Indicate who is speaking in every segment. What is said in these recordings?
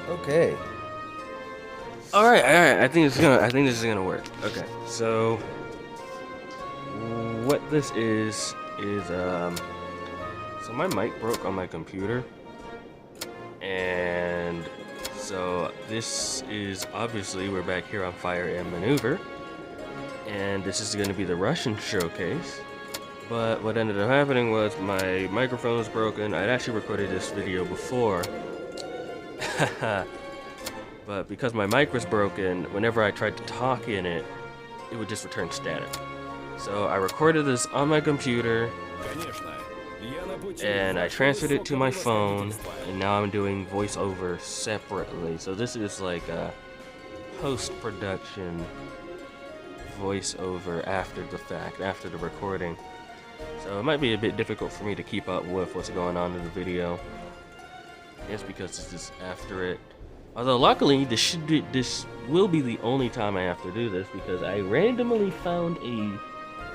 Speaker 1: Okay.
Speaker 2: All right. I think this is gonna work. Okay. So what this is. So my mic broke on my computer, and so this is obviously we're back here on Fire and Maneuver, and this is gonna be the Russian showcase. But what ended up happening was my microphone was broken. I'd actually recorded this video before. But because my mic was broken, whenever I tried to talk in it, it would just return static. So I recorded this on my computer, and I transferred it to my phone, and now I'm doing voiceover separately. So this is like a post-production voiceover after the fact, after the recording. So it might be a bit difficult for me to keep up with what's going on in the video. I guess because this is after it. Although luckily this will be the only time I have to do this, because I randomly found a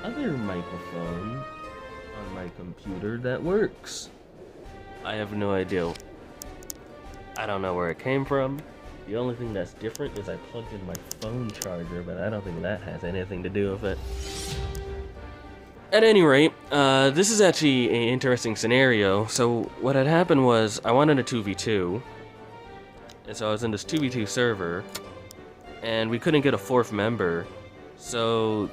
Speaker 2: other microphone on my computer that works. I have no idea. I don't know where it came from. The only thing that's different is I plugged in my phone charger, but I don't think that has anything to do with it. At any rate, this is actually an interesting scenario. So what had happened was I wanted a 2v2, and so I was in this 2v2 server, and we couldn't get a fourth member. So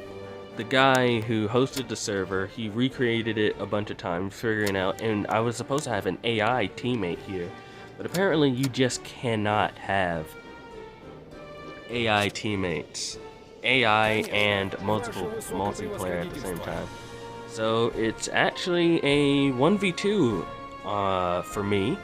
Speaker 2: the guy who hosted the server, he recreated it a bunch of times, figuring out, and I was supposed to have an AI teammate here, but apparently you just cannot have AI teammates, AI and multiple multiplayer at the same time. So it's actually a 1v2 for me.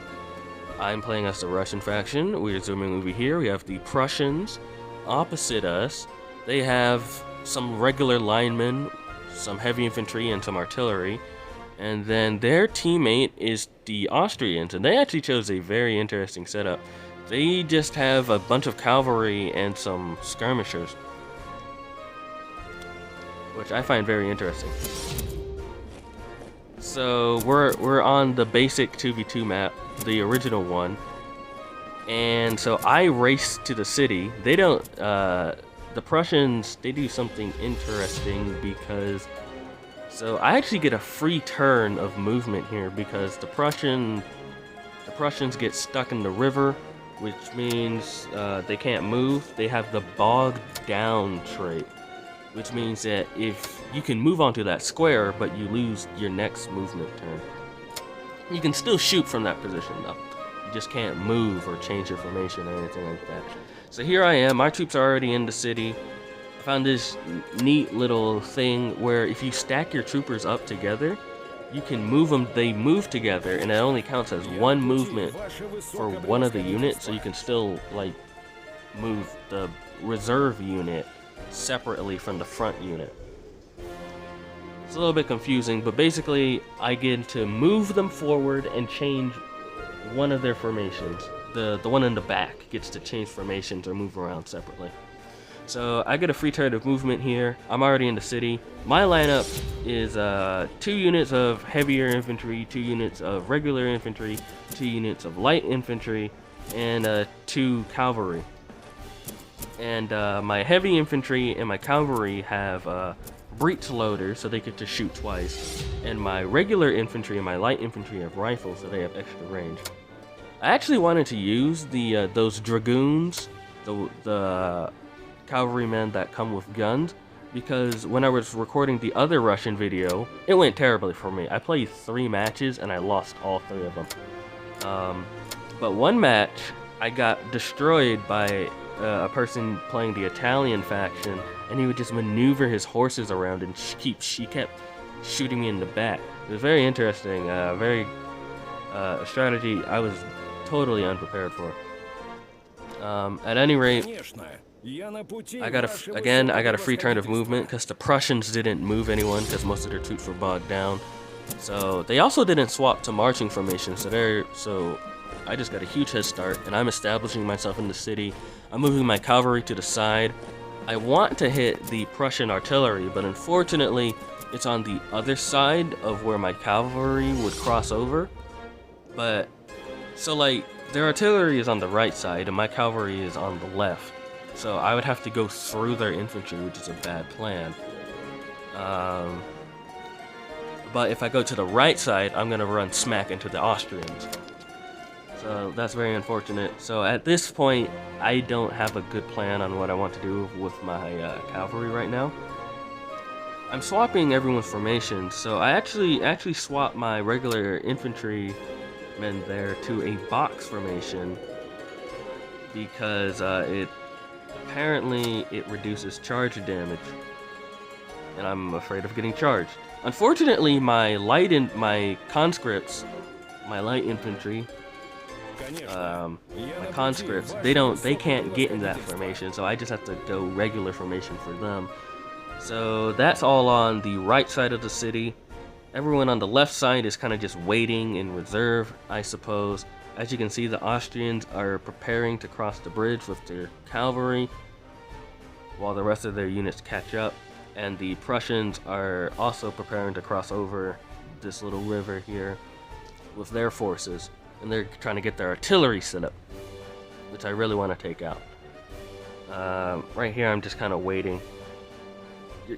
Speaker 2: I'm playing as the Russian faction. We're zooming over here. We have the Prussians opposite us. They have some regular linemen, some heavy infantry, and some artillery. And then their teammate is the Austrians, and they actually chose a very interesting setup. They just have a bunch of cavalry and some skirmishers, which I find very interesting. So we're on the basic 2v2 map, the original one, and so I race to the city. They don't, the Prussians, they do something interesting because, so I actually get a free turn of movement here because the Prussians get stuck in the river, which means they can't move. They have the bogged down trait, which means that if you can move onto that square, but you lose your next movement turn. You can still shoot from that position though. You just can't move or change your formation or anything like that. So here I am, my troops are already in the city. I found this neat little thing where if you stack your troopers up together, you can move them, they move together, and it only counts as one movement for one of the units, so you can still like move the reserve unit separately from the front unit. It's a little bit confusing, but basically I get to move them forward and change one of their formations. The one in the back gets to change formations or move around separately. So I get a free turn of movement here. I'm already in the city. My lineup is 2 units of heavier infantry, 2 units of regular infantry, 2 units of light infantry, and 2 cavalry. And my heavy infantry and my cavalry have breech loaders, so they get to shoot twice. And my regular infantry and my light infantry have rifles, so they have extra range. I actually wanted to use the those dragoons, the cavalrymen that come with guns, because when I was recording the other Russian video, it went terribly for me. I played 3 matches and I lost all 3 of them. But one match, I got destroyed by a person playing the Italian faction, and he would just maneuver his horses around and she kept shooting me in the back. It was very interesting, very a strategy I was totally unprepared for. At any rate, I got a free turn of movement because the Prussians didn't move anyone because most of their troops were bogged down. So they also didn't swap to marching formation, so I just got a huge head start, and I'm establishing myself in the city. I'm moving my cavalry to the side. I want to hit the Prussian artillery, but unfortunately, it's on the other side of where my cavalry would cross over. But, so like, their artillery is on the right side and my cavalry is on the left. So I would have to go through their infantry, which is a bad plan. But if I go to the right side, I'm gonna run smack into the Austrians. So that's very unfortunate. So at this point, I don't have a good plan on what I want to do with my cavalry right now. I'm swapping everyone's formation, so I actually swapped my regular infantrymen there to a box formation because it reduces charge damage, and I'm afraid of getting charged. Unfortunately, my conscripts, my light infantry, my conscripts, they can't get in that formation, so I just have to go regular formation for them. So that's all on the right side of the city. Everyone on the left side is kind of just waiting in reserve, I suppose. As you can see, the Austrians are preparing to cross the bridge with their cavalry, while the rest of their units catch up. And the Prussians are also preparing to cross over this little river here with their forces. And they're trying to get their artillery set up, which I really want to take out. Right here, I'm just kind of waiting.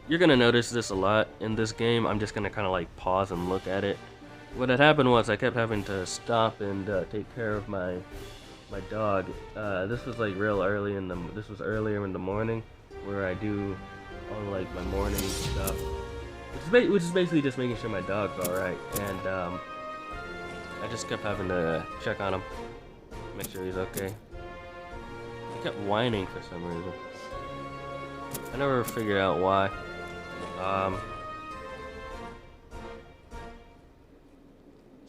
Speaker 2: You're going to notice this a lot in this game. I'm just going to kind of like pause and look at it. What had happened was I kept having to stop and take care of my dog. This was like real early this was earlier in the morning, where I do all like my morning stuff, which is basically just making sure my dog's all right. And I just kept having to check on him, make sure he's okay. He kept whining for some reason. I never figured out why.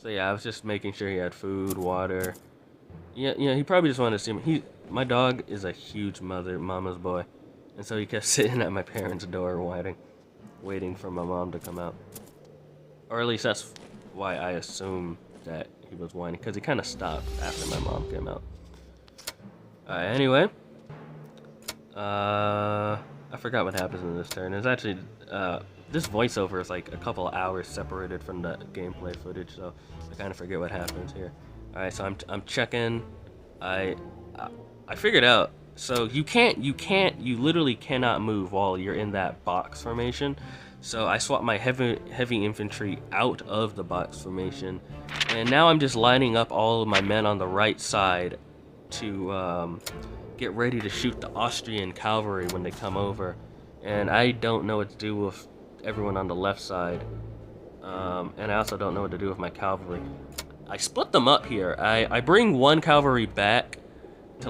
Speaker 2: So yeah, I was just making sure he had food, water. Yeah, he probably just wanted to see me. My dog is a huge mama's boy, and so he kept sitting at my parents' door waiting for my mom to come out. Or at least that's why I assume that he was whining, because he kind of stopped after my mom came out. Anyway, I forgot what happens in this turn. It's actually this voiceover is like a couple of hours separated from the gameplay footage, so I kind of forget what happens here. All right, so I'm checking. I figured out. So you literally cannot move while you're in that box formation. So I swapped my heavy infantry out of the box formation, and now I'm just lining up all of my men on the right side to get ready to shoot the Austrian cavalry when they come over. And I don't know what to do with everyone on the left side, and I also don't know what to do with my cavalry. I split them up here. I bring one cavalry back to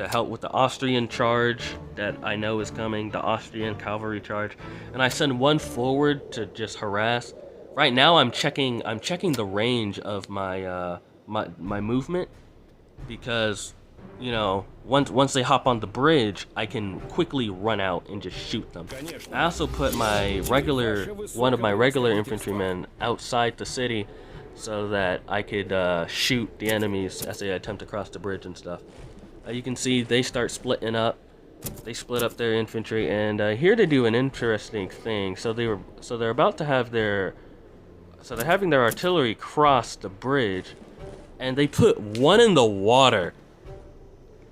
Speaker 2: help with the Austrian charge that I know is coming, the Austrian cavalry charge, and I send one forward to just harass. Right now I'm checking the range of my my movement, because once they hop on the bridge, I can quickly run out and just shoot them. I also put one of my regular infantrymen outside the city, so that I could shoot the enemies as they attempt to cross the bridge and stuff. You can see they start splitting up. They split up their infantry, and here they do an interesting thing. So they're about to have they're having their artillery cross the bridge, and they put one in the water,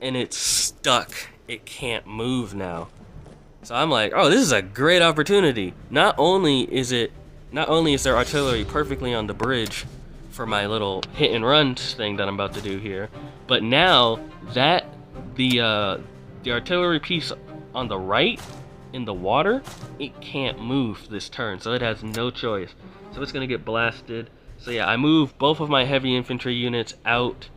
Speaker 2: and it's stuck. It can't move now. So I'm like, oh, this is a great opportunity. Not only is their artillery perfectly on the bridge for my little hit and run thing that I'm about to do here, but now that the artillery piece on the right in the water, it can't move this turn, so it has no choice. So it's gonna get blasted. So yeah, I move both of my heavy infantry units out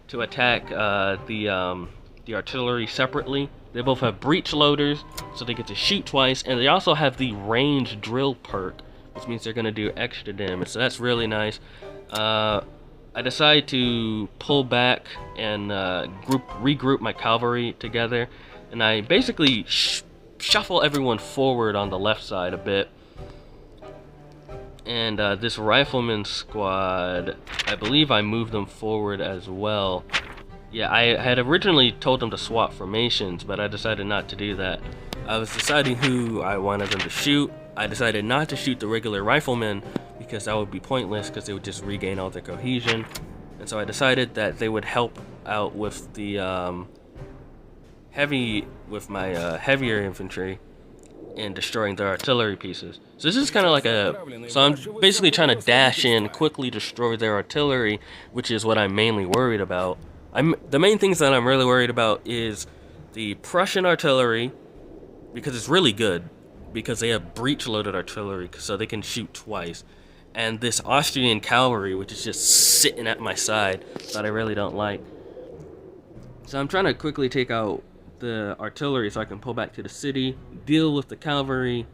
Speaker 2: to attack the artillery separately. They both have breech loaders, so they get to shoot twice, and they also have the range drill perk, which means they're gonna do extra damage. So that's really nice. I decide to pull back and regroup my cavalry together, and I basically shuffle everyone forward on the left side a bit. And this rifleman squad, I believe I moved them forward as well. Yeah, I had originally told them to swap formations, but I decided not to do that. I was deciding who I wanted them to shoot. I decided not to shoot the regular riflemen, because that would be pointless, because they would just regain all their cohesion. And so I decided that they would help out with the heavier infantry in destroying their artillery pieces. So this is kind of like so I'm basically trying to dash in, quickly destroy their artillery, which is what I'm mainly worried about. The main things that I'm really worried about is the Prussian artillery, because it's really good, because they have breech-loaded artillery, so they can shoot twice. And this Austrian cavalry, which is just sitting at my side, that I really don't like. So I'm trying to quickly take out the artillery so I can pull back to the city, deal with the cavalry,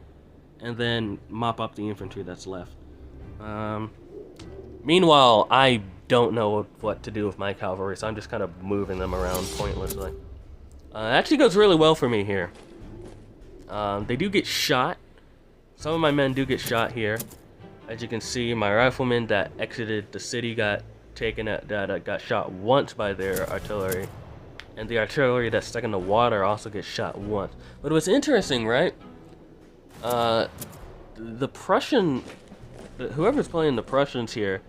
Speaker 2: and then mop up the infantry that's left. Meanwhile, I don't know what to do with my cavalry, so I'm just kind of moving them around pointlessly. It actually goes really well for me here. They do get shot. Some of my men do get shot here. As you can see, my riflemen that exited the city got shot once by their artillery. And the artillery that's stuck in the water also gets shot once. But what's interesting, right? The Prussian, whoever's playing the Prussians here,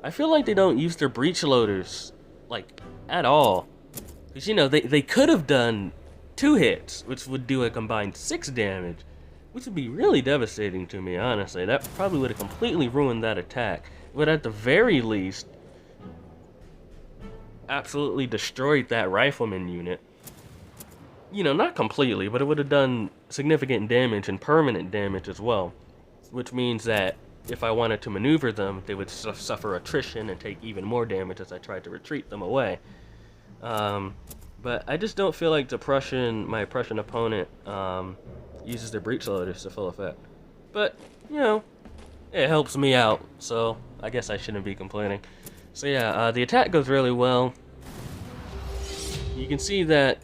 Speaker 2: I feel like they don't use their breech loaders, like, at all. Because, you know, they could have done 2 hits, which would do a combined 6 damage, which would be really devastating to me, honestly. That probably would have completely ruined that attack. But at the very least, absolutely destroyed that rifleman unit. You know, not completely, but it would have done significant damage and permanent damage as well. Which means that if I wanted to maneuver them, they would suffer attrition and take even more damage as I tried to retreat them away. But I just don't feel like my Prussian opponent uses their breech loaders to full effect. But, you know, it helps me out, so I guess I shouldn't be complaining. So yeah, the attack goes really well. You can see that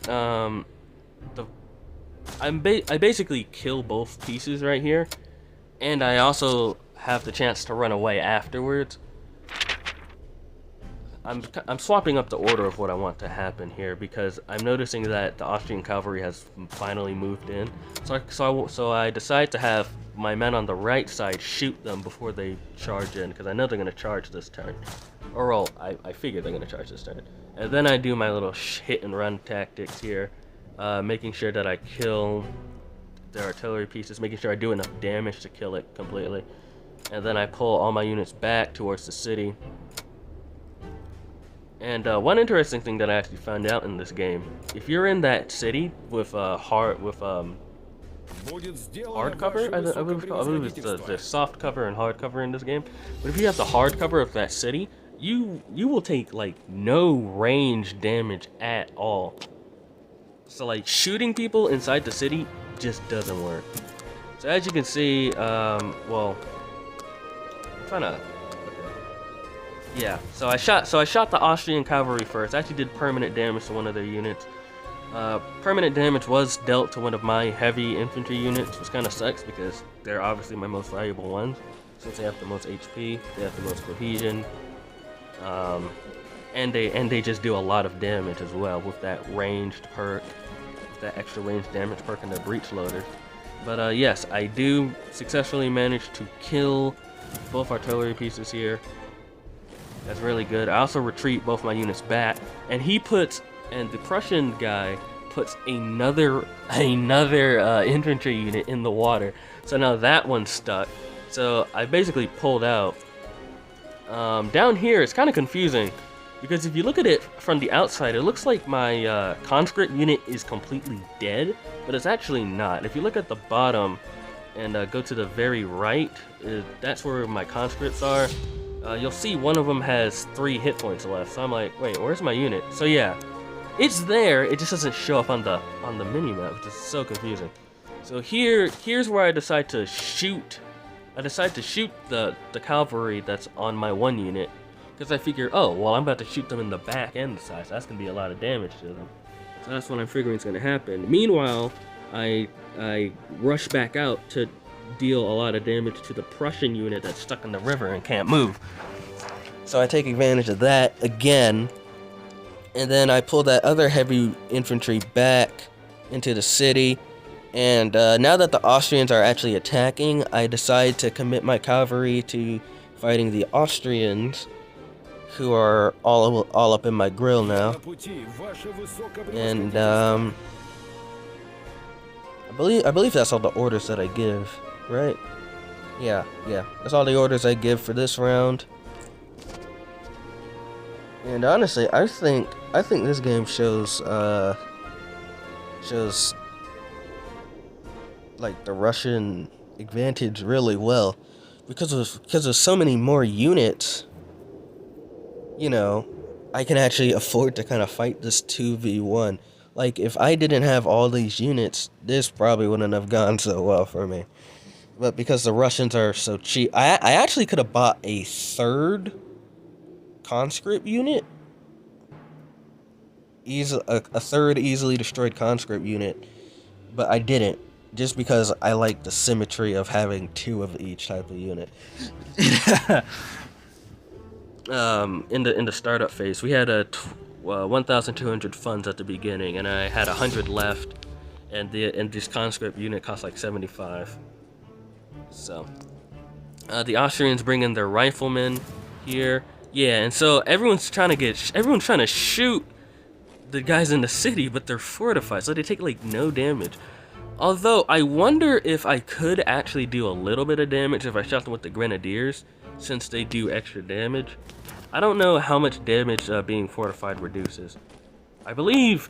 Speaker 2: I basically kill both pieces right here, and I also have the chance to run away afterwards. I'm swapping up the order of what I want to happen here because I'm noticing that the Austrian cavalry has finally moved in. So I decide to have my men on the right side shoot them before they charge in, because I know they're going to charge this turn. Or well, I figure they're going to charge this turn. And then I do my little hit and run tactics here, making sure that I kill their artillery pieces, making sure I do enough damage to kill it completely. And then I pull all my units back towards the city. And one interesting thing that I actually found out in this game, if you're in that city with hard cover, I believe it's the soft cover and hard cover in this game. But if you have the hard cover of that city, you will take like no range damage at all. So like shooting people inside the city just doesn't work. So as you can see, well, I'm trying to. Yeah, so I shot the Austrian cavalry first. I actually did permanent damage to one of their units. Permanent damage was dealt to one of my heavy infantry units, which kind of sucks because they're obviously my most valuable ones, since they have the most HP, they have the most cohesion, and they just do a lot of damage as well with that ranged perk, with that extra ranged damage perk and their breech loader. But yes, I do successfully manage to kill both artillery pieces here. That's really good. I also retreat both my units back, and the Prussian guy puts another infantry unit in the water. So now that one's stuck. So I basically pulled out. Down here, it's kind of confusing because if you look at it from the outside, it looks like my conscript unit is completely dead, but it's actually not. If you look at the bottom and go to the very right, that's where my conscripts are. You'll see one of them has 3 hit points left. So I'm like, wait, where's my unit? So yeah, it's there. It just doesn't show up on the mini-map, which is so confusing. So here's where I decide to shoot. I decide to shoot the cavalry that's on my one unit, because I figure, oh, well, I'm about to shoot them in the back and the side, so that's gonna be a lot of damage to them. So that's what I'm figuring is gonna happen. Meanwhile, I rush back out to deal a lot of damage to the Prussian unit that's stuck in the river and can't move. So I take advantage of that again, and then I pull that other heavy infantry back into the city. And now that the Austrians are actually attacking, I decide to commit my cavalry to fighting the Austrians, who are all up in my grill now. And I believe that's all the orders that I give, right? Yeah, that's all the orders I give for this round. And honestly, I think this game shows like the Russian advantage really well, because of so many more units. You know, I can actually afford to kind of fight this 2v1. Like, if I didn't have all these units, this probably wouldn't have gone so well for me. But because the Russians are so cheap, I actually could have bought a third conscript unit. A third easily destroyed conscript unit. But I didn't. Just because I like the symmetry of having two of each type of unit. In the startup phase, we had 1,200 funds at the beginning, and I had 100 left, and this conscript unit cost like 75. So, the Austrians bring in their riflemen here, yeah, and so everyone's trying to shoot the guys in the city, but they're fortified, so they take like no damage. Although I wonder if I could actually do a little bit of damage if I shot them with the grenadiers, since they do extra damage. I don't know how much damage being fortified reduces. I believe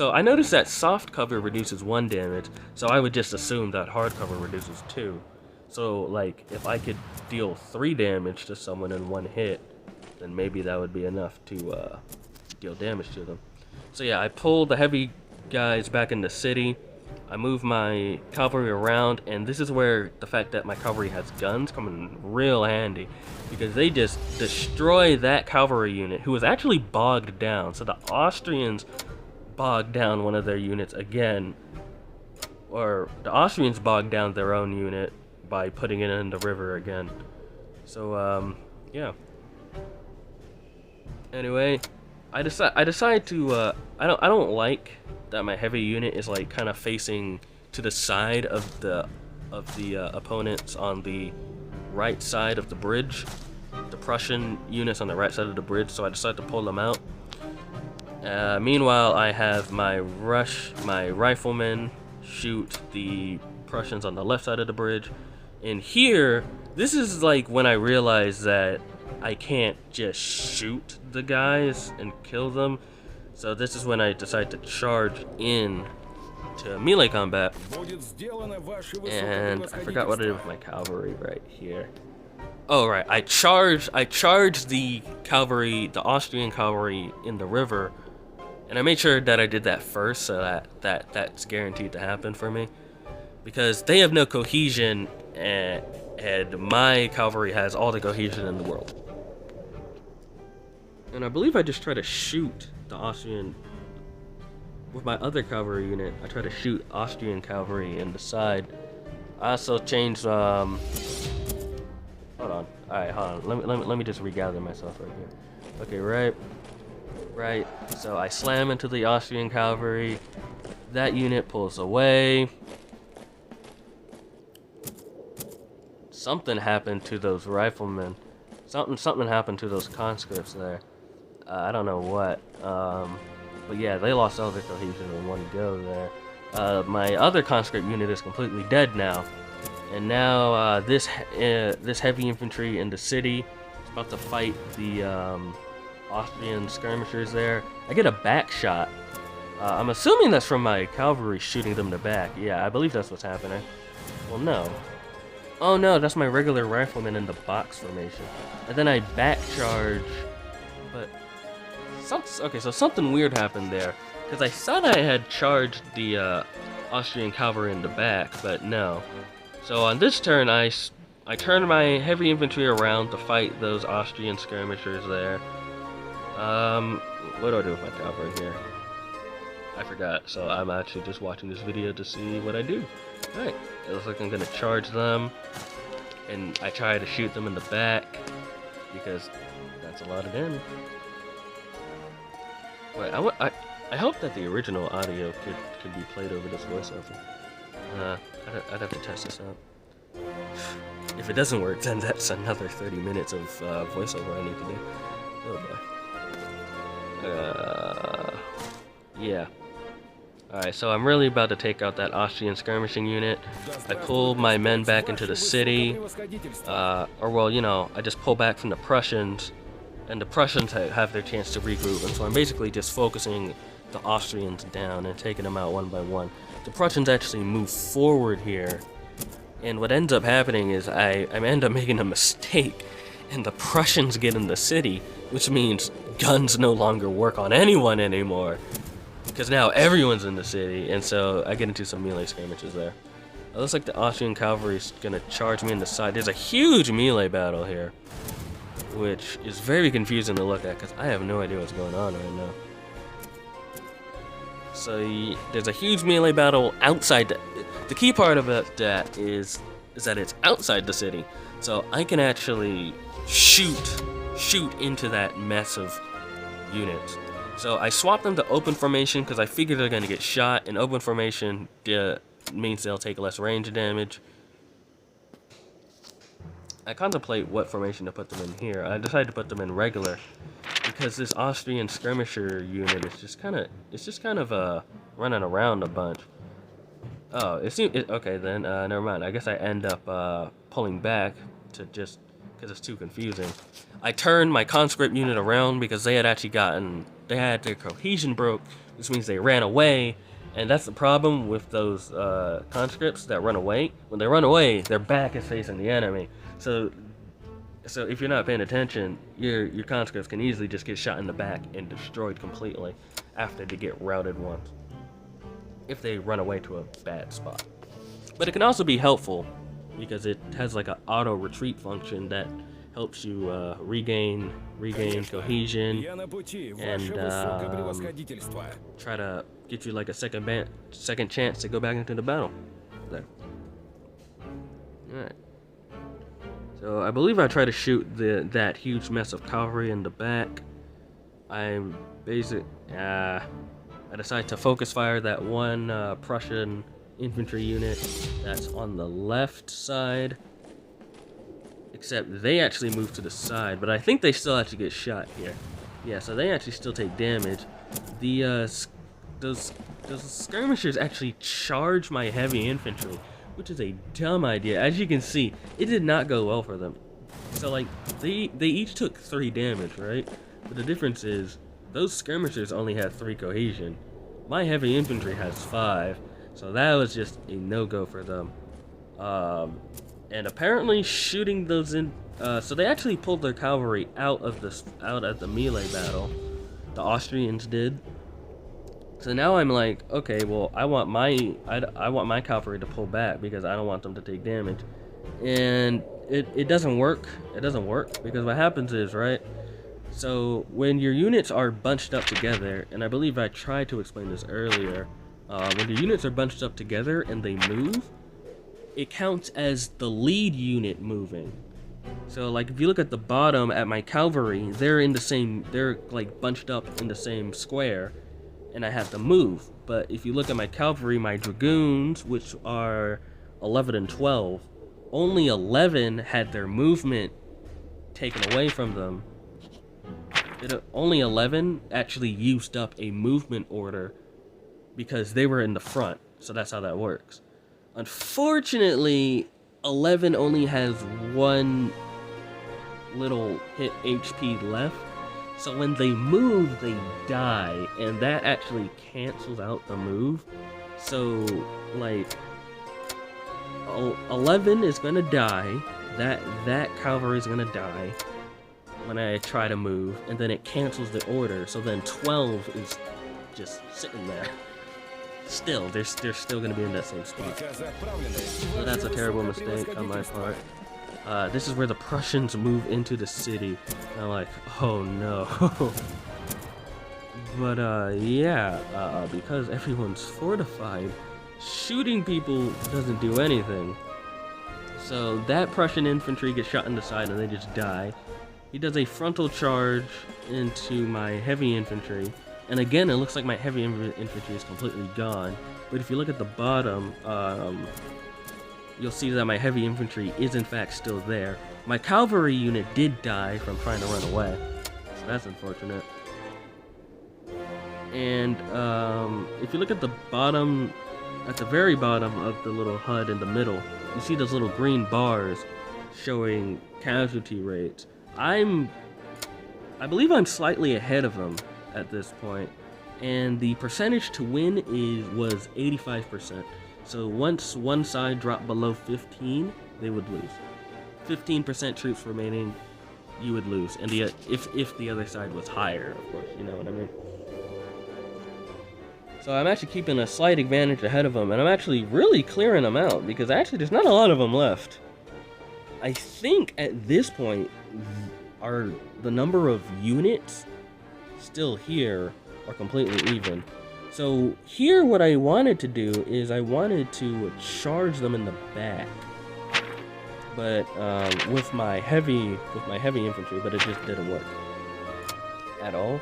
Speaker 2: I noticed that soft cover reduces 1 damage, so I would just assume that hard cover reduces 2. So like, if I could deal 3 damage to someone in 1 hit, then maybe that would be enough to deal damage to them. So yeah, I pulled the heavy guys back in the city. I move my cavalry around, and this is where the fact that my cavalry has guns come in real handy, because they just destroy that cavalry unit who was actually bogged down. So the Austrians bogged down one of their units again, or the Austrians bogged down their own unit by putting it in the river again. So yeah. Anyway, I decide to I don't like that my heavy unit is like kind of facing to the side of the opponents on the right side of the bridge. The Prussian units on the right side of the bridge, so I decided to pull them out. Meanwhile, I have my riflemen shoot the Prussians on the left side of the bridge. And here, this is like when I realized that I can't just shoot the guys and kill them. So this is when I decide to charge in to melee combat. And I forgot what I did with my cavalry right here. Oh right, I charged the cavalry, the Austrian cavalry in the river, and I made sure that I did that first, so that's guaranteed to happen for me, because they have no cohesion, and my cavalry has all the cohesion in the world. And I believe I just try to shoot the Austrian with my other cavalry unit. I try to shoot Austrian cavalry in the side. I also changed hold on. Alright, hold on. Let me just regather myself right here. Okay, right. So I slam into the Austrian cavalry. That unit pulls away. Something happened to those riflemen. Something happened to those conscripts there. I don't know what. But yeah, they lost all their cohesion in one go there. My other conscript unit is completely dead now. And now this heavy infantry in the city is about to fight the Austrian skirmishers there. I get a back shot. I'm assuming that's from my cavalry shooting them in the back. Yeah, I believe that's what's happening. Well, no. Oh no, that's my regular rifleman in the box formation. And then I back charge, but okay, so something weird happened there, because I thought I had charged the Austrian cavalry in the back, but no. So on this turn, I turned my heavy infantry around to fight those Austrian skirmishers there. What do I do with my cavalry here? I forgot, so I'm actually just watching this video to see what I do. Alright, it looks like I'm gonna charge them, and I try to shoot them in the back, because that's a lot of damage. Wait, I hope that the original audio could be played over this voiceover. I'd have to test this out. If it doesn't work, then that's another 30 minutes of voiceover I need to do. Oh boy. Yeah. Alright, so I'm really about to take out that Austrian skirmishing unit. I pull my men back into the city. Or well, you know, I just pull back from the Prussians, and the Prussians have their chance to regroup, and so I'm basically just focusing the Austrians down and taking them out one by one. The Prussians actually move forward here, and what ends up happening is I end up making a mistake, and the Prussians get in the city, which means guns no longer work on anyone anymore, because now everyone's in the city, and so I get into some melee skirmishes there. It looks like the Austrian cavalry's gonna charge me in the side. There's a huge melee battle here, which is very confusing to look at, because I have no idea what's going on right now. So there's a huge melee battle outside. The key part of it is that it's outside the city, so I can actually shoot into that mess of units. So I swapped them to open formation because I figured they're gonna get shot, and open formation means they'll take less range damage. I contemplate what formation to put them in here. I decided to put them in regular because this Austrian skirmisher unit is just kind of running around a bunch. Oh, okay then. Never mind. I guess I end up pulling back to just because it's too confusing. I turned my conscript unit around because they had their cohesion broke, which means they ran away. And that's the problem with those conscripts that run away. When they run away, their back is facing the enemy. So if you're not paying attention, your conscripts can easily just get shot in the back and destroyed completely after they get routed once, if they run away to a bad spot. But it can also be helpful because it has like an auto retreat function that helps you regain cohesion and try to get you like a second chance to go back into the battle. There. All right. So I believe I try to shoot that huge mess of cavalry in the back. I decide to focus fire that one Prussian infantry unit that's on the left side. Except they actually move to the side, but I think they still actually get shot here. Yeah, so they actually still take damage. Those skirmishers actually charge my heavy infantry, which is a dumb idea. As you can see, it did not go well for them. So like they each took 3 damage, right? But the difference is those skirmishers only had 3 cohesion. My heavy infantry has 5, so that was just a no-go for them. And apparently shooting those in, so they actually pulled their cavalry out of the melee battle. The Austrians did. So now I'm like, okay, well, I want my cavalry to pull back because I don't want them to take damage, and it doesn't work. It doesn't work because what happens is, right? So when your units are bunched up together, and I believe I tried to explain this earlier, when your units are bunched up together and they move, it counts as the lead unit moving. So like if you look at the bottom at my cavalry, they're like bunched up in the same square, and I have to move. But if you look at my cavalry, my dragoons, which are 11 and 12, only 11 had their movement taken away from them. Only 11 actually used up a movement order because they were in the front. So that's how that works. Unfortunately, 11 only has 1 little hit HP left. So when they move, they die, and that actually cancels out the move. So, like, 11 is gonna die. That cavalry is gonna die when I try to move, and then it cancels the order. So then 12 is just sitting there. Still, they're still gonna be in that same spot. So that's a terrible mistake on my part. This is where the Prussians move into the city. And I'm like, oh no. But yeah, because everyone's fortified, shooting people doesn't do anything. So that Prussian infantry gets shot in the side and they just die. He does a frontal charge into my heavy infantry. And again, it looks like my heavy infantry is completely gone. But if you look at the bottom, you'll see that my heavy infantry is in fact still there. My cavalry unit did die from trying to run away. so that's unfortunate. And if you look at the bottom, at the very bottom of the little HUD in the middle, you see those little green bars showing casualty rates. I believe I'm slightly ahead of them at this point, and the percentage to win was 85%. So once one side dropped below 15, they would lose. 15% troops remaining, you would lose. And if the other side was higher, of course, you know what I mean. So I'm actually keeping a slight advantage ahead of them, and I'm actually really clearing them out, because actually there's not a lot of them left. I think at this point, the number of units still here are completely even. So here what I wanted to do is I wanted to charge them in the back, but with my heavy infantry, but it just didn't work at all.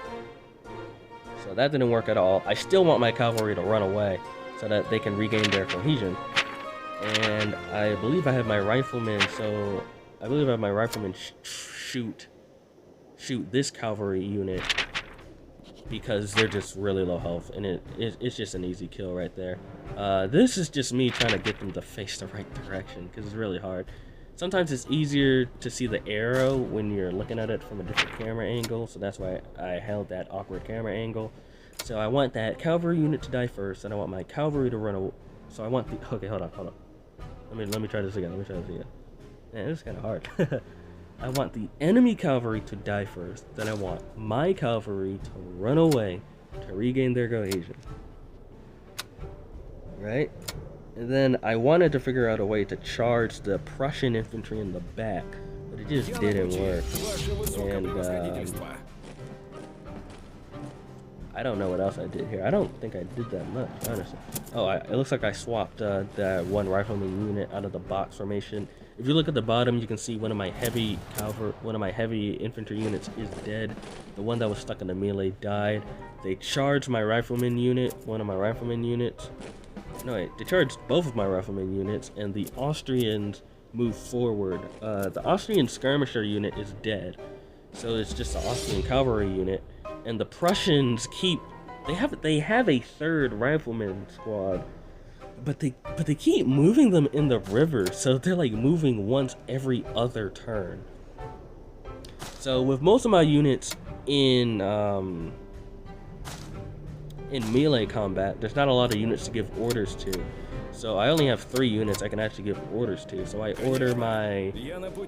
Speaker 2: So that didn't work at all. I still want my cavalry to run away so that they can regain their cohesion. And I believe I have my riflemen, so I believe I have my riflemen shoot this cavalry unit, because they're just really low health, and it's just an easy kill right there. This is just me trying to get them to face the right direction, because it's really hard. Sometimes it's easier to see the arrow when you're looking at it from a different camera angle, so that's why I held that awkward camera angle. So I want that cavalry unit to die first, and I want my cavalry to run away. So I want the... Okay, hold on. Let me try this again. Man, this is kind of hard. I want the enemy cavalry to die first, then I want my cavalry to run away to regain their cohesion. Right? And then I wanted to figure out a way to charge the Prussian infantry in the back, but it just didn't work. And I don't know what else I did here. I don't think I did that much, honestly. Oh, it looks like I swapped that one rifleman unit out of the box formation. If you look at the bottom, you can see one of my heavy infantry units is dead. The one that was stuck in the melee died. They charged my rifleman unit, one of my rifleman units. No, wait, they charged both of my rifleman units, and the Austrians moved forward. The Austrian skirmisher unit is dead, so it's just the Austrian cavalry unit. And the Prussians they have a third rifleman squad, but they keep moving them in the river, so they're like moving once every other turn. So with most of my units in melee combat, there's not a lot of units to give orders to. So I only have 3 units I can actually give orders to. So I order my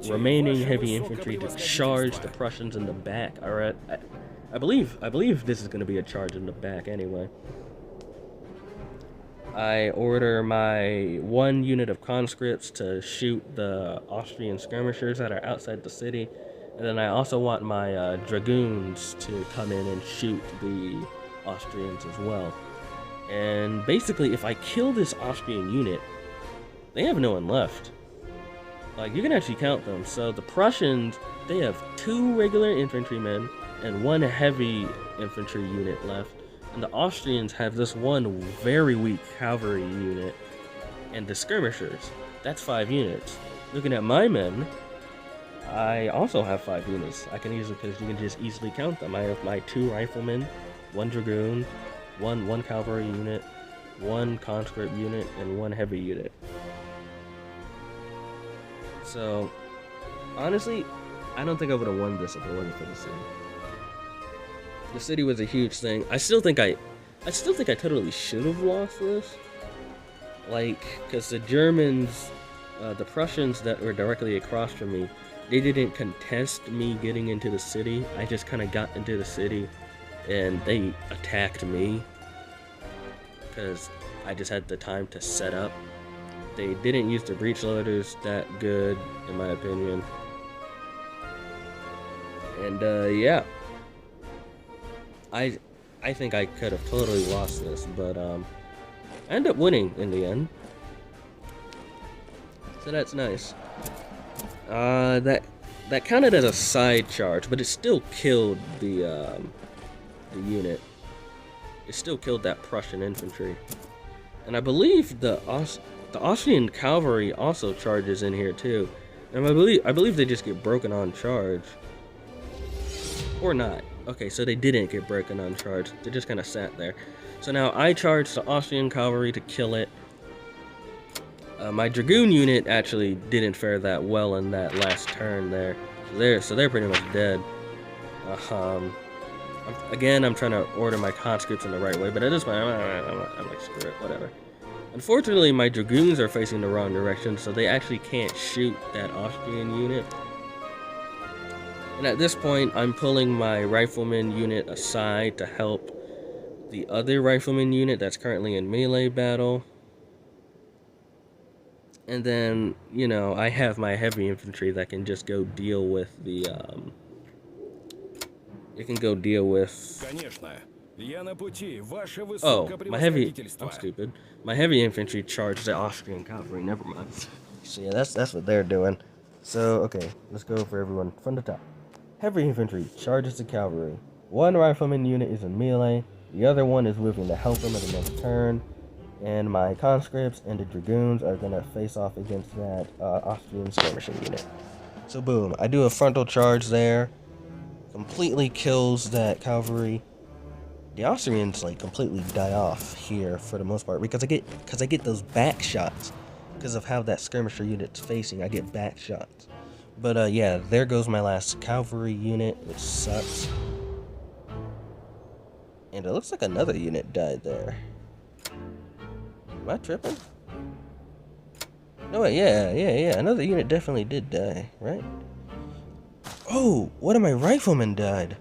Speaker 2: remaining heavy infantry to charge the Prussians in the back. Alright, I believe this is going to be a charge in the back anyway. I order my 1 unit of conscripts to shoot the Austrian skirmishers that are outside the city. And then I also want my dragoons to come in and shoot the Austrians as well. And basically, if I kill this Austrian unit, they have no one left. Like, you can actually count them. So the Prussians, they have 2 regular infantrymen and 1 heavy infantry unit left. And the Austrians have this 1 very weak cavalry unit and the skirmishers. That's 5 units. Looking at my men, I also have 5 units. I can easily, because you can just easily count them. I have my 2 riflemen, 1 dragoon, one cavalry unit, 1 conscript unit, and 1 heavy unit. So, honestly, I don't think I would have won this if it wasn't for the city. The city was a huge thing. I still think I totally should have lost this. Like, because the Germans, the Prussians that were directly across from me, they didn't contest me getting into the city. I just kind of got into the city, and they attacked me because I just had the time to set up. They didn't use the breech loaders that good, in my opinion. And yeah, I think I could have totally lost this, but I ended up winning in the end, so that's nice. That counted as a side charge, but it still killed the unit. It still killed that Prussian infantry, and I believe the Austrian cavalry also charges in here too, and I believe they just get broken on charge. Or not. Okay, so they didn't get broken uncharged. They just kind of sat there. So now I charged the Austrian cavalry to kill it. My Dragoon unit actually didn't fare that well in that last turn there. So they're pretty much dead. Again, I'm trying to order my conscripts in the right way, but at this point, I'm like, screw it, whatever. Unfortunately, my Dragoons are facing the wrong direction, so they actually can't shoot that Austrian unit. And at this point, I'm pulling my Rifleman unit aside to help the other Rifleman unit that's currently in melee battle. And then, you know, I have my Heavy Infantry that can just go deal with the, it can go deal with... Oh, I'm stupid. My Heavy Infantry charged the Austrian cavalry, never mind. So yeah, that's what they're doing. So, okay, let's go for everyone from the top. Heavy Infantry charges the cavalry. One Rifleman unit is in melee, the other one is moving to help them at the next turn. And my conscripts and the Dragoons are going to face off against that Austrian skirmishing unit. So boom, I do a frontal charge there. Completely kills that cavalry. The Austrians like completely die off here for the most part because I get those back shots because of how that skirmisher unit's facing. I get back shots. But yeah, there goes my last cavalry unit, which sucks. And it looks like another unit died there. Am I tripping? No, yeah. Another unit definitely did die, right? Oh, one of my riflemen died.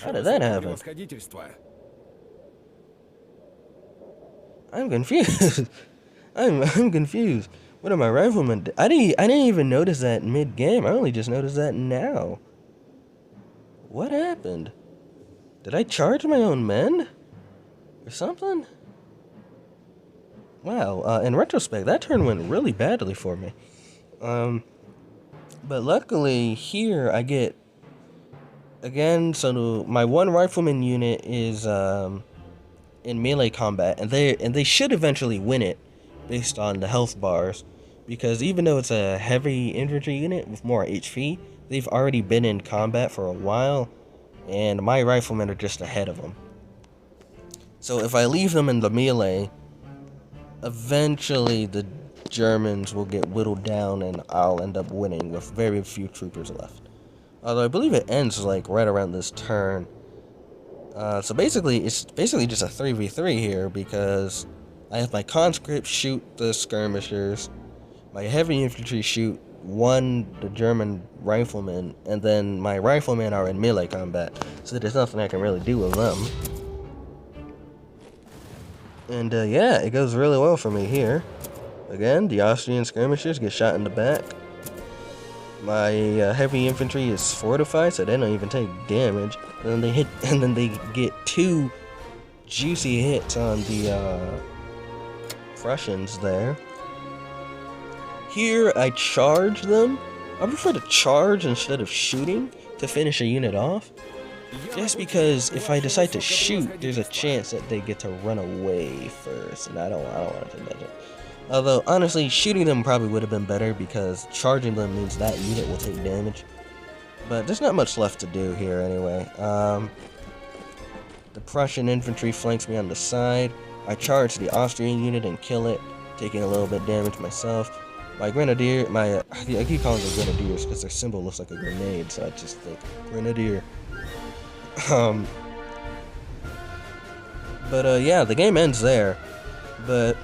Speaker 2: How did that happen? I'm confused. I'm confused. One of my riflemen I didn't even notice that mid-game. I only just noticed that now. What happened? Did I charge my own men? Or something? Wow, in retrospect, that turn went really badly for me. But luckily, here I get... Again, so my one rifleman unit is in melee combat, and they should eventually win it, based on the health bars. Because even though it's a heavy infantry unit with more HP, they've already been in combat for a while, and my riflemen are just ahead of them. So if I leave them in the melee, eventually the Germans will get whittled down and I'll end up winning with very few troopers left. Although I believe it ends like right around this turn. So basically, it's basically just a 3v3 here because I have my conscripts shoot the skirmishers, my heavy infantry shoot the German riflemen, and then my riflemen are in melee combat, so there's nothing I can really do with them. And yeah, it goes really well for me here. Again, the Austrian skirmishers get shot in the back. My heavy infantry is fortified, so they don't even take damage. And then they get 2 juicy hits on the Prussians there. Here, I charge them. I prefer to charge instead of shooting to finish a unit off. Just because if I decide to shoot, there's a chance that they get to run away first, and I don't want to do that. Although, honestly, shooting them probably would have been better because charging them means that unit will take damage. But there's not much left to do here anyway. The Prussian infantry flanks me on the side. I charge the Austrian unit and kill it, taking a little bit damage myself. My grenadier, I keep calling them grenadiers because their symbol looks like a grenade, so I just think grenadier. But yeah, the game ends there. But